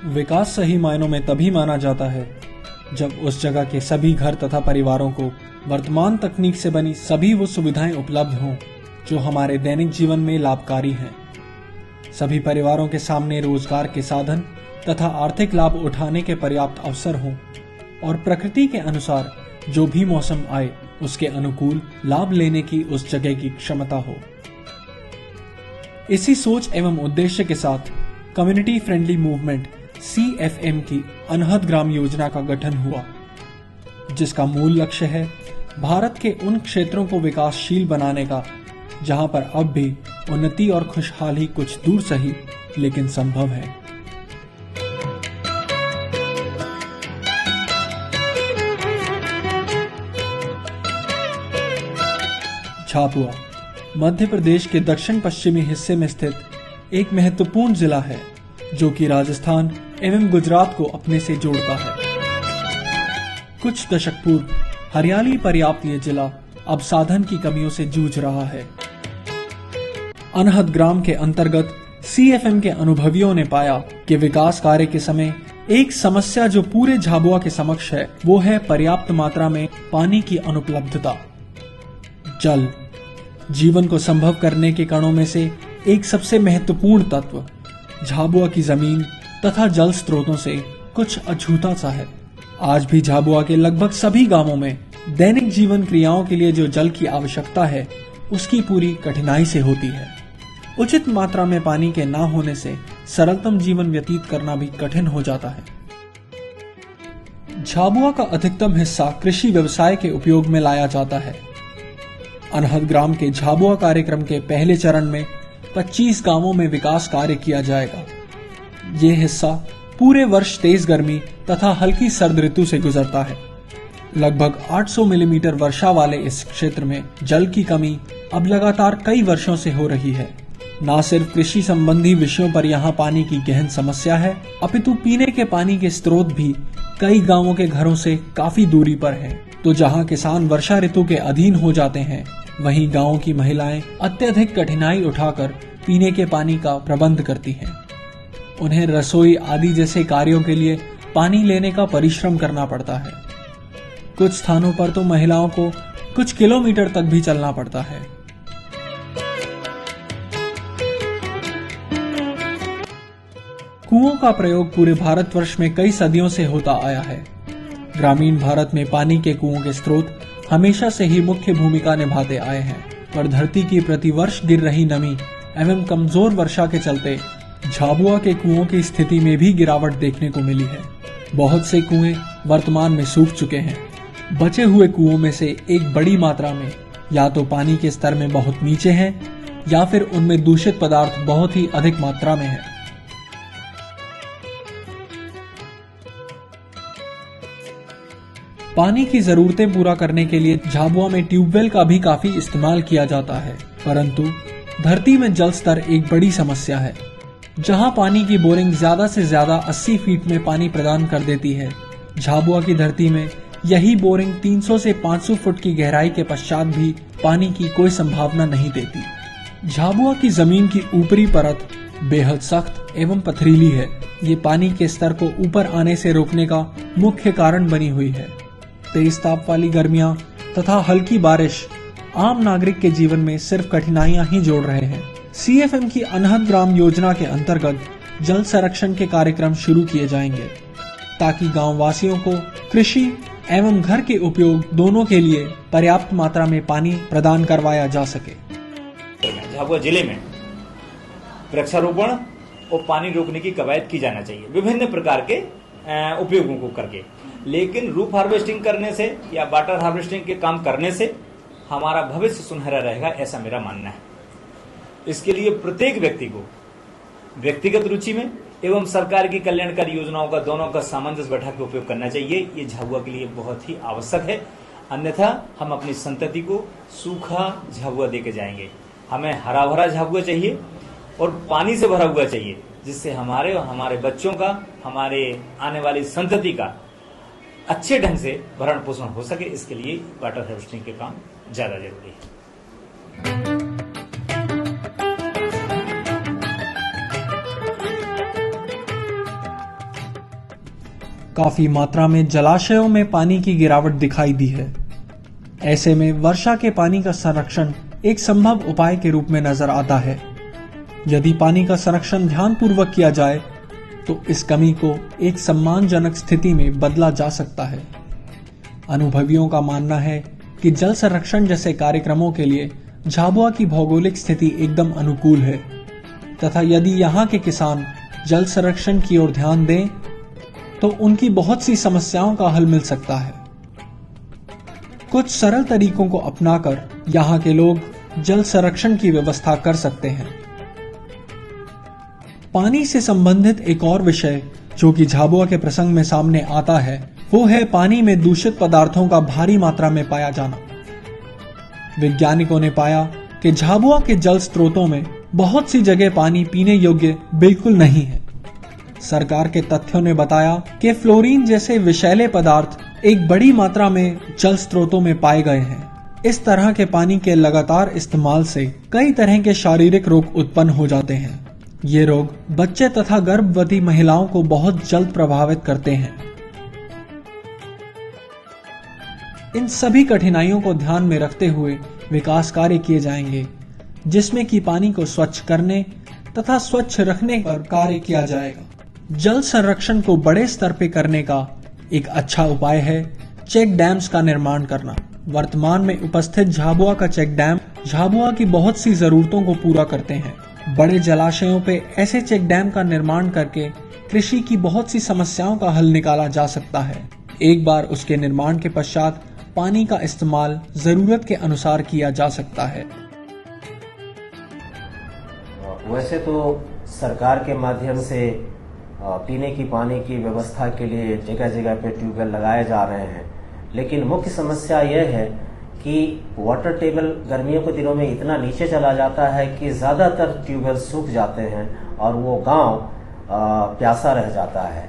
विकास सही मायनों में तभी माना जाता है जब उस जगह के सभी घर तथा परिवारों को वर्तमान तकनीक से बनी सभी वो सुविधाएं उपलब्ध हों जो हमारे दैनिक जीवन में लाभकारी हैं। सभी परिवारों के सामने रोजगार के साधन तथा आर्थिक लाभ उठाने के पर्याप्त अवसर हों और प्रकृति के अनुसार जो भी मौसम आए उसके अनुकूल लाभ लेने की उस जगह की क्षमता हो। इसी सोच एवं उद्देश्य के साथ कम्युनिटी फ्रेंडली मूवमेंट CFM की अनहद ग्राम योजना का गठन हुआ, जिसका मूल लक्ष्य है भारत के उन क्षेत्रों को विकासशील बनाने का जहां पर अब भी उन्नति और खुशहाली कुछ दूर सही लेकिन संभव है। झाबुआ मध्य प्रदेश के दक्षिण पश्चिमी हिस्से में स्थित एक महत्वपूर्ण जिला है जो कि राजस्थान एवं गुजरात को अपने से जोड़ता है। कुछ दशक पूर्व हरियाली पर्याप्त ये जिला अब साधन की कमियों से जूझ रहा है। अनहद ग्राम के अंतर्गत CFM के अनुभवियों ने पाया कि विकास कार्य के समय एक समस्या जो पूरे झाबुआ के समक्ष है वो है पर्याप्त मात्रा में पानी की अनुपलब्धता। जल जीवन को संभव करने के कणों में से एक सबसे महत्वपूर्ण तत्व झाबुआ की जमीन तथा जल स्रोतों से कुछ अछूता सा है। आज भी झाबुआ के लगभग सभी गांवों में दैनिक जीवन क्रियाओं के लिए जो जल की आवश्यकता है उसकी पूरी कठिनाई से होती है। उचित मात्रा में पानी के ना होने से सरलतम जीवन व्यतीत करना भी कठिन हो जाता है। झाबुआ का अधिकतम हिस्सा कृषि व्यवसाय के उपयोग में लाया जाता है। अनहद ग्राम के झाबुआ कार्यक्रम के पहले चरण में 25 गांवों में विकास कार्य किया जाएगा। ये हिस्सा पूरे वर्ष तेज गर्मी तथा हल्की सर्द ऋतु से गुजरता है। लगभग 800 मिलीमीटर वर्षा वाले इस क्षेत्र में जल की कमी अब लगातार कई वर्षों से हो रही है। न सिर्फ कृषि संबंधी विषयों पर यहाँ पानी की गहन समस्या है, अपितु पीने के पानी के स्रोत भी कई गांवों के घरों से काफी दूरी पर हैं। तो जहाँ किसान वर्षा ऋतु के अधीन हो जाते हैं, वहीं गांवों की महिलाएं अत्यधिक कठिनाई उठाकर पीने के पानी का प्रबंध करती हैं। उन्हें रसोई आदि जैसे कार्यों के लिए पानी लेने का परिश्रम करना पड़ता है। कुछ स्थानों पर तो महिलाओं को कुछ किलोमीटर तक भी चलना पड़ता है। कुओं का प्रयोग पूरे भारतवर्ष में कई सदियों से होता आया है। ग्रामीण भारत में पानी के कुओं के स्रोत हमेशा से ही मुख्य भूमिका निभाते आए हैं, पर धरती की प्रतिवर्ष गिर रही नमी एवं कमजोर वर्षा के चलते झाबुआ के कुओं की स्थिति में भी गिरावट देखने को मिली है। बहुत से कुएं वर्तमान में सूख चुके हैं। बचे हुए कुओं में से एक बड़ी मात्रा में या तो पानी के स्तर में बहुत नीचे हैं या फिर उनमें दूषित पदार्थ बहुत ही अधिक मात्रा में है। पानी की जरूरतें पूरा करने के लिए झाबुआ में ट्यूबवेल का भी काफी इस्तेमाल किया जाता है, परंतु धरती में जल स्तर एक बड़ी समस्या है। जहां पानी की बोरिंग ज्यादा से ज्यादा 80 फीट में पानी प्रदान कर देती है, झाबुआ की धरती में यही बोरिंग 300 से 500 फुट की गहराई के पश्चात भी पानी की कोई संभावना नहीं देती। झाबुआ की जमीन की ऊपरी परत बेहद सख्त एवं पथरीली है। ये पानी के स्तर को ऊपर आने से रोकने का मुख्य कारण बनी हुई है। तेज ताप वाली गर्मियां तथा हल्की बारिश आम नागरिक के जीवन में सिर्फ कठिनाइयां ही जोड़ रहे हैं। CFM की अनहद ग्राम योजना के अंतर्गत जल संरक्षण के कार्यक्रम शुरू किए जाएंगे ताकि गांव वासियों को कृषि एवं घर के उपयोग दोनों के लिए पर्याप्त मात्रा में पानी प्रदान करवाया जा सके। झाबुआ जिले में वृक्षारोपण और पानी रोकने की कवायद की जाना चाहिए विभिन्न प्रकार के उपयोगों को करके, लेकिन रूफ हार्वेस्टिंग करने से या वाटर हार्वेस्टिंग के काम करने से हमारा भविष्य सुनहरा रहेगा, ऐसा मेरा मानना है। इसके लिए प्रत्येक व्यक्ति को व्यक्तिगत रुचि में एवं सरकार की कल्याणकारी योजनाओं का दोनों का सामंजस्य बैठा के उपयोग करना चाहिए। ये झाबुआ के लिए बहुत ही आवश्यक है, अन्यथा हम अपनी संतति को सूखा झाबुआ देके जाएंगे। हमें हरा भरा झाबुआ चाहिए और पानी से भरा हुआ चाहिए, जिससे हमारे और हमारे बच्चों का, हमारे आने वाली संतति का अच्छे ढंग से भरण पोषण हो सके। इसके लिए वाटर हार्वेस्टिंग के काम ज्यादा जरूरी है। काफी मात्रा में जलाशयों में पानी की गिरावट दिखाई दी है। ऐसे में वर्षा के पानी का संरक्षण एक संभव उपाय के रूप में नजर आता है। यदि पानी का संरक्षण ध्यानपूर्वक किया जाए तो इस कमी को एक सम्मानजनक स्थिति में बदला जा सकता है। अनुभवियों का मानना है कि जल संरक्षण जैसे कार्यक्रमों के लिए झाबुआ की भौगोलिक स्थिति एकदम अनुकूल है तथा यदि यहाँ के किसान जल संरक्षण की ओर ध्यान दें तो उनकी बहुत सी समस्याओं का हल मिल सकता है। कुछ सरल तरीकों को अपनाकर यहाँ के लोग जल संरक्षण की व्यवस्था कर सकते हैं। पानी से संबंधित एक और विषय जो कि झाबुआ के प्रसंग में सामने आता है वो है पानी में दूषित पदार्थों का भारी मात्रा में पाया जाना। वैज्ञानिकों ने पाया कि झाबुआ के जल स्रोतों में बहुत सी जगह पानी पीने योग्य बिल्कुल नहीं है। सरकार के तथ्यों ने बताया कि फ्लोरीन जैसे विषैले पदार्थ एक बड़ी मात्रा में जल स्रोतों में पाए गए हैं। इस तरह के पानी के लगातार इस्तेमाल से कई तरह के शारीरिक रोग उत्पन्न हो जाते हैं। ये रोग बच्चे तथा गर्भवती महिलाओं को बहुत जल्द प्रभावित करते हैं। इन सभी कठिनाइयों को ध्यान में रखते हुए विकास कार्य किए जाएंगे जिसमें कि पानी को स्वच्छ करने तथा स्वच्छ रखने पर कार्य किया जाएगा। जल संरक्षण को बड़े स्तर पर करने का एक अच्छा उपाय है चेक डैम्स का निर्माण करना। वर्तमान में उपस्थित झाबुआ का चेक डैम झाबुआ की बहुत सी जरूरतों को पूरा करते हैं। बड़े जलाशयों पे ऐसे चेक डैम का निर्माण करके कृषि की बहुत सी समस्याओं का हल निकाला जा सकता है। एक बार उसके निर्माण के पश्चात पानी का इस्तेमाल जरूरत के अनुसार किया जा सकता है। वैसे तो सरकार के माध्यम से पीने की पानी की व्यवस्था के लिए जगह जगह पे ट्यूबवेल लगाए जा रहे हैं, लेकिन मुख्य समस्या यह है कि वाटर टेबल गर्मियों के दिनों में इतना नीचे चला जाता है कि ज़्यादातर ट्यूबवेल सूख जाते हैं और वो गांव प्यासा रह जाता है।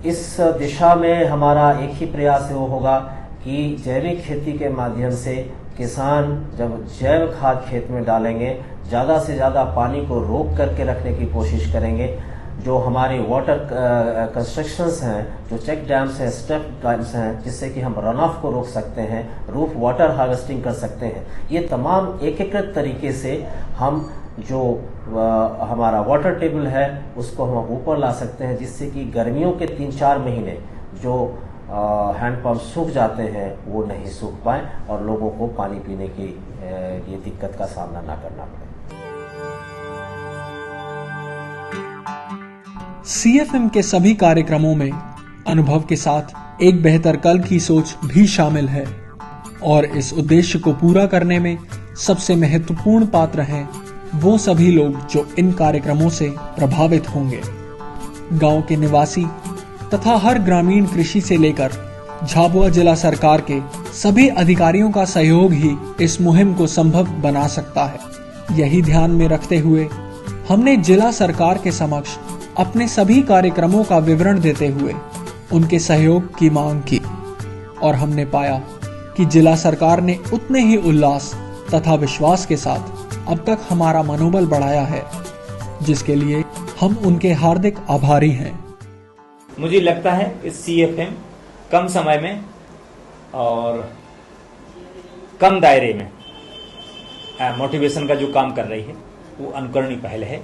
इस दिशा में हमारा एक ही प्रयास वो होगा कि जैविक खेती के माध्यम से किसान जब जैव खाद खेत में डालेंगे, ज़्यादा से ज़्यादा पानी को रोक करके रखने की कोशिश करेंगे। जो हमारे वाटर कंस्ट्रक्शंस हैं, जो चेक डैम्स हैं, स्टेप डैम्स हैं, जिससे कि हम रन ऑफ को रोक सकते हैं, रूफ वाटर हार्वेस्टिंग कर सकते हैं, ये तमाम एकीकृत तरीके से हम जो हमारा वाटर टेबल है उसको हम ऊपर ला सकते हैं, जिससे कि गर्मियों के 3-4 महीने जो हैंडपंप सूख जाते हैं वो नहीं सूख पाए और लोगों को पानी पीने की ये दिक्कत का सामना ना करना पड़े। सीएफएम के सभी कार्यक्रमों में अनुभव के साथ एक बेहतर कल की सोच भी शामिल है और इस उद्देश्य को पूरा करने में सबसे महत्वपूर्ण पात्र हैं वो सभी लोग जो इन कार्यक्रमों से प्रभावित होंगे। गांव के निवासी तथा हर ग्रामीण कृषि से लेकर झाबुआ जिला सरकार के सभी अधिकारियों का सहयोग ही इस मुहिम को संभव बना सकता है। यही ध्यान में रखते हुए हमने जिला सरकार के समक्ष अपने सभी कार्यक्रमों का विवरण देते हुए उनके सहयोग की मांग की और हमने पाया कि जिला सरकार ने उतने ही उल्लास तथा विश्वास के साथ अब तक हमारा मनोबल बढ़ाया है, जिसके लिए हम उनके हार्दिक आभारी हैं। मुझे लगता है इस सीएफएम कम समय में और कम दायरे में मोटिवेशन का जो काम कर रही है वो अनुकरणीय पहल है।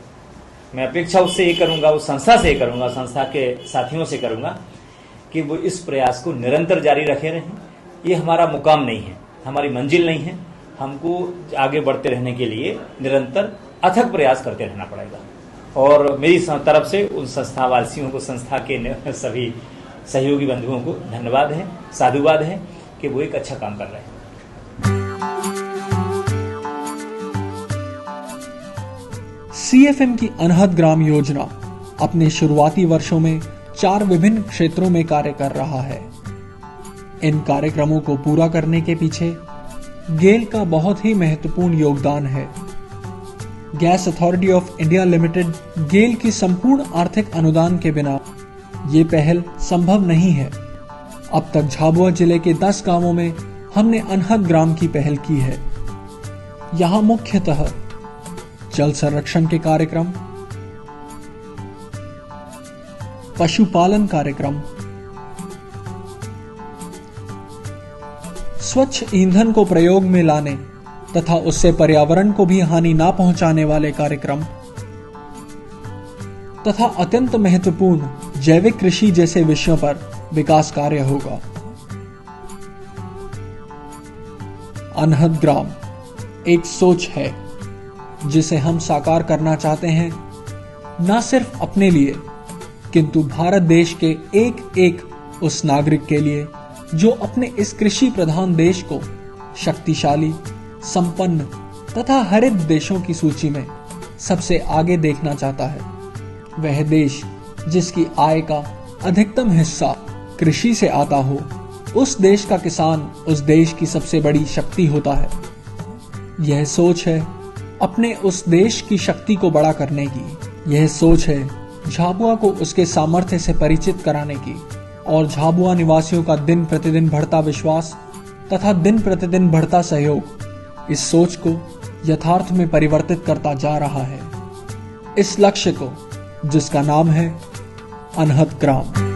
मैं अपेक्षा उससे ये करूंगा, उस संस्था से ये करूंगा, संस्था के साथियों से करूंगा कि वो इस प्रयास को निरंतर जारी रखे रहें। ये हमारा मुकाम नहीं है, हमारी मंजिल नहीं है। हमको आगे बढ़ते रहने के लिए निरंतर अथक प्रयास करते रहना पड़ेगा और मेरी तरफ से उन संस्था वासियों को, संस्था के सभी सहयोगी बंधुओं को धन्यवाद है, साधुवाद है कि वो एक अच्छा काम कर रहे हैं। सीएफएम की अनहद ग्राम योजना अपने शुरुआती वर्षों में 4 विभिन्न क्षेत्रों में कार्य कर रहा है। इन कार्यक्रमों को पूरा करने के पीछे गेल का बहुत ही महत्वपूर्ण योगदान है। गैस अथॉरिटी ऑफ इंडिया लिमिटेड गेल की संपूर्ण आर्थिक अनुदान के बिना ये पहल संभव नहीं है। अब तक झाबुआ जिले के 10 गांवों में हमने अनहद ग्राम की पहल की है। यहाँ मुख्यतः जल संरक्षण के कार्यक्रम, पशुपालन कार्यक्रम, स्वच्छ ईंधन को प्रयोग में लाने तथा उससे पर्यावरण को भी हानि ना पहुंचाने वाले कार्यक्रम तथा अत्यंत महत्वपूर्ण जैविक कृषि जैसे विषयों पर विकास कार्य होगा। अनहद ग्राम एक सोच है जिसे हम साकार करना चाहते हैं, न सिर्फ अपने लिए किंतु भारत देश के एक एक उस नागरिक के लिए जो अपने इस कृषि प्रधान देश को शक्तिशाली, संपन्न तथा हरित देशों की सूची में सबसे आगे देखना चाहता है। वह देश जिसकी आय का अधिकतम हिस्सा कृषि से आता हो, उस देश का किसान उस देश की सबसे बड़ी शक्ति होता है। यह सोच है अपने उस देश की शक्ति को बड़ा करने की। यह सोच है झाबुआ को उसके सामर्थ्य से परिचित कराने की और झाबुआ निवासियों का दिन प्रतिदिन बढ़ता विश्वास तथा दिन प्रतिदिन बढ़ता सहयोग इस सोच को यथार्थ में परिवर्तित करता जा रहा है। इस लक्ष्य को जिसका नाम है अनहद ग्राम।